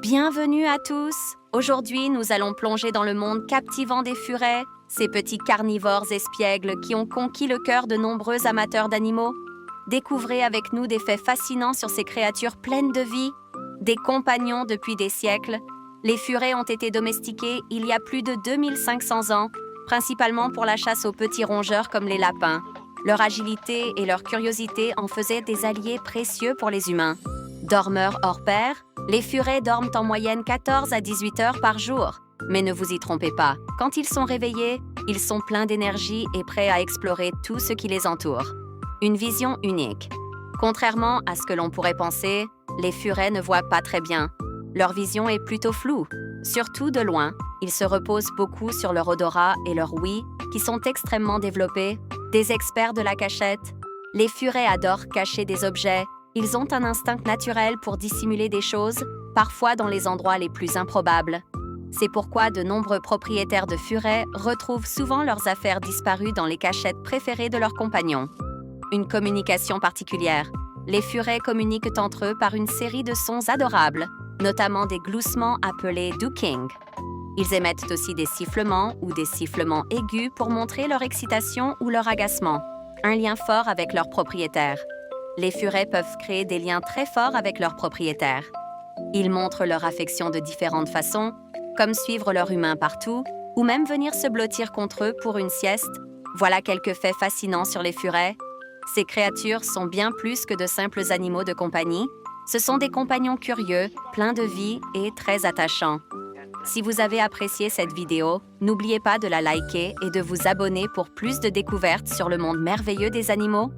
Bienvenue à tous! Aujourd'hui, nous allons plonger dans le monde captivant des furets, ces petits carnivores espiègles qui ont conquis le cœur de nombreux amateurs d'animaux. Découvrez avec nous des faits fascinants sur ces créatures pleines de vie. Des compagnons depuis des siècles, les furets ont été domestiqués il y a plus de 2500 ans, principalement pour la chasse aux petits rongeurs comme les lapins. Leur agilité et leur curiosité en faisaient des alliés précieux pour les humains. Dormeurs hors pair, les furets dorment en moyenne 14 à 18 heures par jour. Mais ne vous y trompez pas, quand ils sont réveillés, ils sont pleins d'énergie et prêts à explorer tout ce qui les entoure. Une vision unique. Contrairement à ce que l'on pourrait penser, les furets ne voient pas très bien. Leur vision est plutôt floue, surtout de loin. Ils se reposent beaucoup sur leur odorat et leur ouïe, qui sont extrêmement développés. Des experts de la cachette. Les furets adorent cacher des objets. Ils ont un instinct naturel pour dissimuler des choses, parfois dans les endroits les plus improbables. C'est pourquoi de nombreux propriétaires de furets retrouvent souvent leurs affaires disparues dans les cachettes préférées de leurs compagnons. Une communication particulière. Les furets communiquent entre eux par une série de sons adorables, notamment des gloussements appelés ducking. Ils émettent aussi des sifflements ou des sifflements aigus pour montrer leur excitation ou leur agacement. Un lien fort avec leurs propriétaires. Les furets peuvent créer des liens très forts avec leurs propriétaires. Ils montrent leur affection de différentes façons, comme suivre leur humain partout, ou même venir se blottir contre eux pour une sieste. Voilà quelques faits fascinants sur les furets. Ces créatures sont bien plus que de simples animaux de compagnie. Ce sont des compagnons curieux, pleins de vie et très attachants. Si vous avez apprécié cette vidéo, n'oubliez pas de la liker et de vous abonner pour plus de découvertes sur le monde merveilleux des animaux.